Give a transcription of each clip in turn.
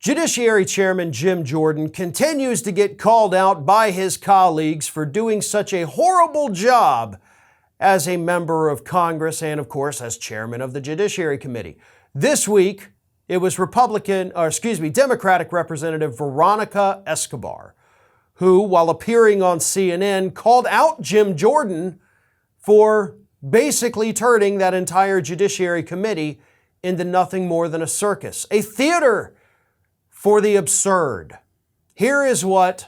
Judiciary Chairman Jim Jordan continues to get called out by his colleagues for doing such a horrible job as a member of Congress and, of course, as chairman of the Judiciary Committee. This week, it was Democratic Representative Veronica Escobar, who, while appearing on CNN, called out Jim Jordan for basically turning that entire Judiciary Committee into nothing more than a circus, a theater for the absurd. Here is what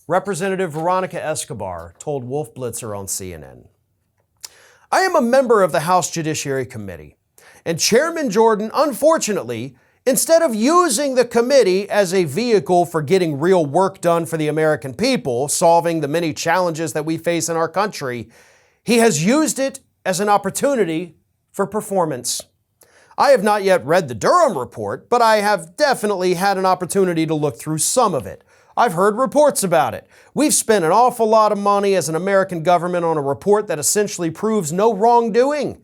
Representative Veronica Escobar told Wolf Blitzer on CNN. I am a member of the House Judiciary Committee, and Chairman Jordan, unfortunately, instead of using the committee as a vehicle for getting real work done for the American people, solving the many challenges that we face in our country, he has used it as an opportunity for performance. I have not yet read the Durham Report, but I have definitely had an opportunity to look through some of it. I've heard reports about it. We've spent an awful lot of money as an American government on a report that essentially proves no wrongdoing.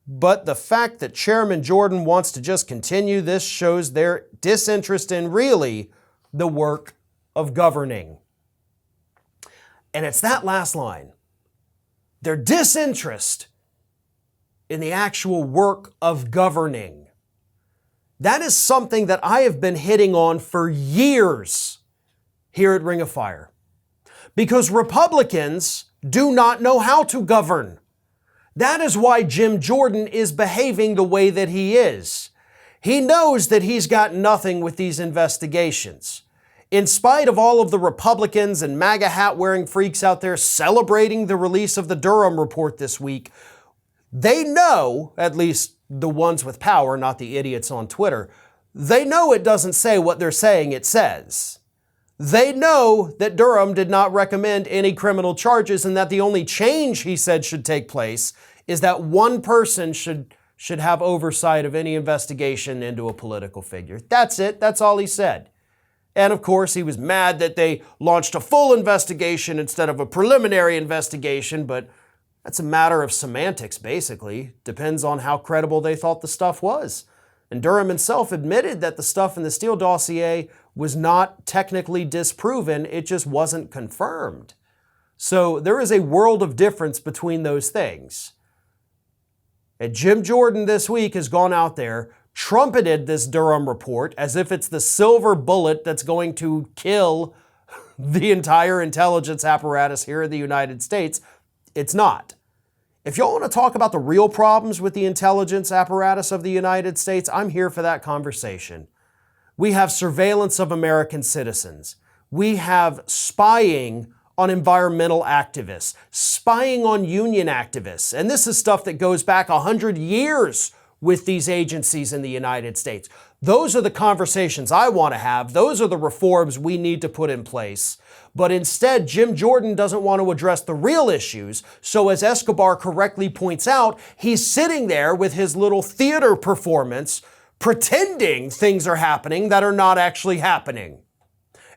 But the fact that Chairman Jordan wants to just continue this shows their disinterest in really the work of governing. And it's that last line, their disinterest in the actual work of governing. That is something that I have been hitting on for years here at Ring of Fire. Because Republicans do not know how to govern. That is why Jim Jordan is behaving the way that he is. He knows that he's got nothing with these investigations. In spite of all of the Republicans and MAGA hat-wearing freaks out there celebrating the release of the Durham Report this week, they know, at least the ones with power, not the idiots on Twitter, they know it doesn't say what they're saying it says. They know that Durham did not recommend any criminal charges and that the only change he said should take place is that one person should have oversight of any investigation into a political figure. That's it. That's all he said. And of course, he was mad that they launched a full investigation instead of a preliminary investigation, but that's a matter of semantics, basically. Depends on how credible they thought the stuff was. And Durham himself admitted that the stuff in the Steele dossier was not technically disproven, it just wasn't confirmed. So there is a world of difference between those things. And Jim Jordan this week has gone out there, trumpeted this Durham report as if it's the silver bullet that's going to kill the entire intelligence apparatus here in the United States. It's not. If y'all want to talk about the real problems with the intelligence apparatus of the United States, I'm here for that conversation. We have surveillance of American citizens. We have spying on environmental activists, spying on union activists. And this is stuff that goes back 100 years with these agencies in the United States. Those are the conversations I want to have. Those are the reforms we need to put in place. But instead, Jim Jordan doesn't want to address the real issues. So as Escobar correctly points out, he's sitting there with his little theater performance, pretending things are happening that are not actually happening.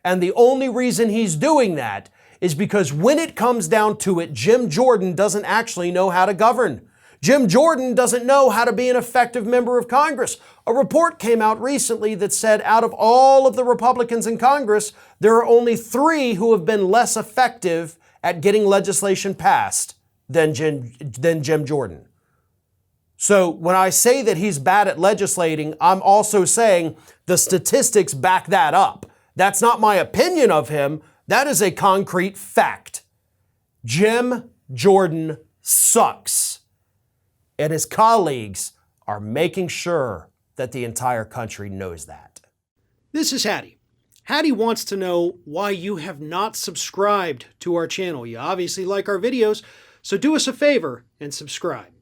And the only reason he's doing that is because when it comes down to it, Jim Jordan doesn't actually know how to govern. Jim Jordan doesn't know how to be an effective member of Congress. A report came out recently that said out of all of the Republicans in Congress, there are only 3 who have been less effective at getting legislation passed than Jim Jordan. So when I say that he's bad at legislating, I'm also saying the statistics back that up. That's not my opinion of him. That is a concrete fact. Jim Jordan sucks. And his colleagues are making sure that the entire country knows that. This is Hattie. Hattie wants to know why you have not subscribed to our channel. You obviously like our videos, so do us a favor and subscribe.